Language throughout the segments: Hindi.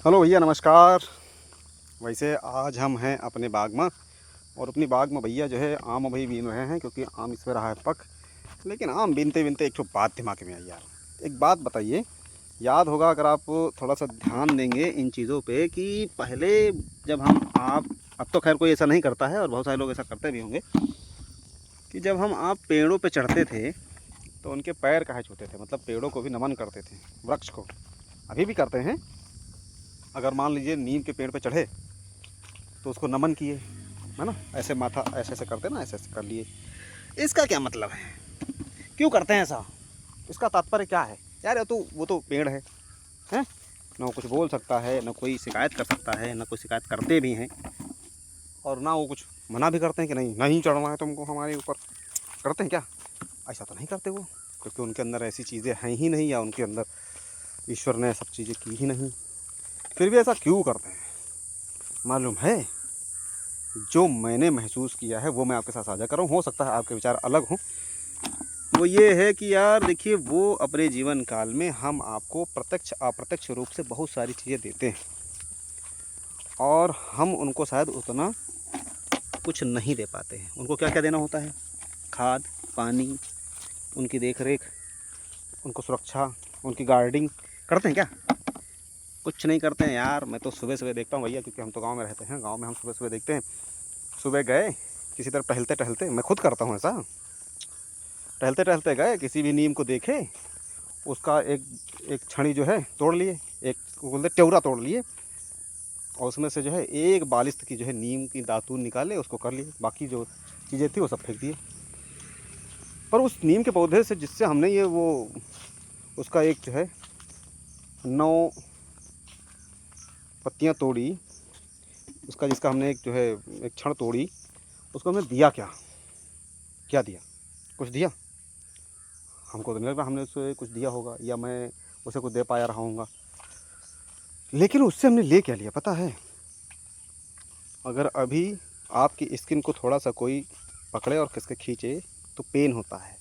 हेलो भैया, नमस्कार। वैसे आज हम हैं अपने बाग में, और अपनी बाग में भैया जो है आम अभी बीन रहे हैं, क्योंकि आम इस पर रहा है पक। लेकिन आम बीनते बीनते एक तो बात दिमाग में आई यार। एक बात बताइए, याद होगा अगर आप थोड़ा सा ध्यान देंगे इन चीज़ों पे, कि पहले जब हम आप, अब तो खैर कोई ऐसा नहीं करता है और बहुत सारे लोग ऐसा करते भी होंगे, कि जब हम आप पेड़ों पे चढ़ते थे तो उनके पैर कहाँ छूते थे, मतलब पेड़ों को भी नमन करते थे, वृक्ष को। अभी भी करते हैं। अगर मान लीजिए नीम के पेड़ पे चढ़े तो उसको नमन किए, है ना, ऐसे माथा ऐसे ऐसे करते ना, ऐसे ऐसे कर लिए। इसका क्या मतलब है, क्यों करते हैं ऐसा? इसका तात्पर्य क्या है यार? ये तो वो तो पेड़ है, हैं? ना वो कुछ बोल सकता है, ना कोई शिकायत कर सकता है, ना कोई शिकायत करते भी हैं, और ना वो कुछ मना भी करते हैं कि नहीं नहीं चढ़ना है तुमको हमारे ऊपर। करते हैं क्या? ऐसा तो नहीं करते वो, क्योंकि उनके अंदर ऐसी चीज़ें हैं ही नहीं, या उनके अंदर ईश्वर ने सब चीज़ें की ही नहीं। फिर भी ऐसा क्यों करते हैं मालूम है? जो मैंने महसूस किया है वो मैं आपके साथ साझा कर रहा हूँ। हो सकता है आपके विचार अलग हों। वो ये है कि यार देखिए, वो अपने जीवन काल में हम आपको प्रत्यक्ष अप्रत्यक्ष रूप से बहुत सारी चीज़ें देते हैं, और हम उनको शायद उतना कुछ नहीं दे पाते हैं। उनको क्या क्या देना होता है? खाद, पानी, उनकी देख रेख, उनको सुरक्षा, उनकी गार्डिंग। करते हैं क्या? कुछ नहीं करते हैं यार। मैं तो सुबह सुबह देखता हूँ भैया, क्योंकि हम तो गांव में रहते हैं। गांव में हम सुबह सुबह देखते हैं, सुबह गए किसी तरह टहलते टहलते, मैं खुद करता हूँ ऐसा, टहलते टहलते गए, किसी भी नीम को देखे, उसका एक एक छड़ी जो है तोड़ लिए, एक वो बोलते टेवरा तोड़ लिए, और उसमें से जो है एक बालिश की जो है नीम की दातून निकाले, उसको कर लिए। बाकी जो चीज़ें थी वो सब फेंक दिए। पर उस नीम के पौधे से जिससे हमने ये वो उसका एक जो है 9 पत्तियाँ तोड़ी, उसका जिसका हमने एक जो है एक छड़ तोड़ी, उसको हमने दिया क्या? क्या दिया? कुछ दिया? हमको तो नहीं लग रहा हमने उसे कुछ दिया होगा, या मैं उसे कुछ दे पाया रहा हूँगा। लेकिन उससे हमने ले क्या लिया पता है? अगर अभी आपकी स्किन को थोड़ा सा कोई पकड़े और किसके खींचे तो पेन होता है,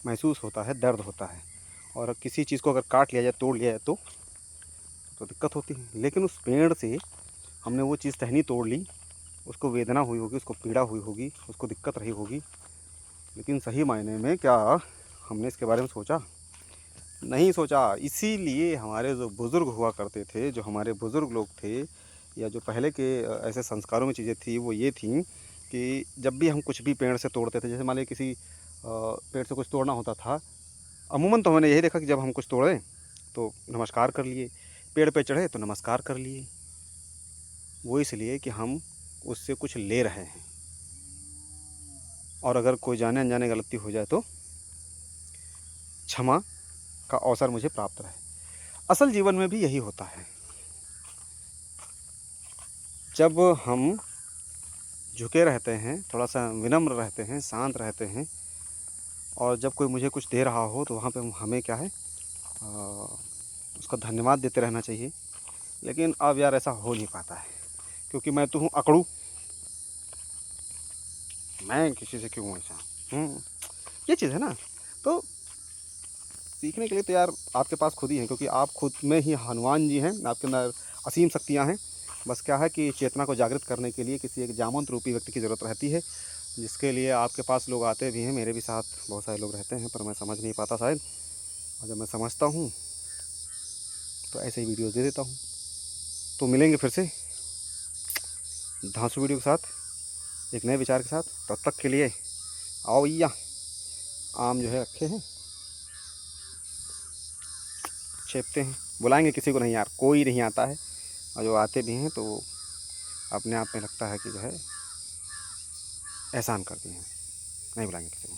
महसूस होता है, दर्द होता है। और किसी चीज़ को अगर काट लिया जाए, तोड़ लिया जाए तो दिक्कत होती है। लेकिन उस पेड़ से हमने वो चीज़ टहनी तोड़ ली, उसको वेदना हुई होगी, उसको पीड़ा हुई होगी, उसको दिक्कत रही होगी, लेकिन सही मायने में क्या हमने इसके बारे में सोचा? नहीं सोचा। इसीलिए हमारे जो बुज़ुर्ग हुआ करते थे, जो हमारे बुज़ुर्ग लोग थे, या जो पहले के ऐसे संस्कारों में चीज़ें थी, वो ये थी कि जब भी हम कुछ भी पेड़ से तोड़ते थे, जैसे मान लीजिए किसी पेड़ से कुछ तोड़ना होता था, अमूमन तो मैंने यही देखा कि जब हम कुछ तोड़ें तो नमस्कार कर लिए, पेड़ पे चढ़े तो नमस्कार कर लिए। वो इसलिए कि हम उससे कुछ ले रहे हैं, और अगर कोई जाने अनजाने गलती हो जाए तो क्षमा का अवसर मुझे प्राप्त रहे। असल जीवन में भी यही होता है। जब हम झुके रहते हैं, थोड़ा सा विनम्र रहते हैं, शांत रहते हैं, और जब कोई मुझे कुछ दे रहा हो तो वहाँ पे हमें क्या है, उसका धन्यवाद देते रहना चाहिए। लेकिन अब यार ऐसा हो नहीं पाता है, क्योंकि मैं तो हूँ अकड़ू। मैं किसी से क्यों ऐसा? ये चीज़ है ना। तो सीखने के लिए तो यार आपके पास खुद ही है, क्योंकि आप खुद में ही हनुमान जी हैं, आपके अंदर असीम शक्तियाँ हैं। बस क्या है कि चेतना को जागृत करने के लिए किसी एक जामवंत रूपी व्यक्ति की ज़रूरत रहती है, जिसके लिए आपके पास लोग आते भी हैं। मेरे भी साथ बहुत सारे लोग रहते हैं, पर मैं समझ नहीं पाता शायद, और जब मैं समझता हूँ तो ऐसे ही वीडियोज़ दे देता हूँ। तो मिलेंगे फिर से धांसू वीडियो के साथ, एक नए विचार के साथ। तब तक के लिए आओ भैया, आम जो है रखे हैं, छेपते हैं। बुलाएंगे किसी को नहीं यार, कोई नहीं आता है, और जो आते भी हैं तो अपने आप में लगता है कि जो है एहसान कर दिए हैं। नहीं बुलाएंगे किसी को।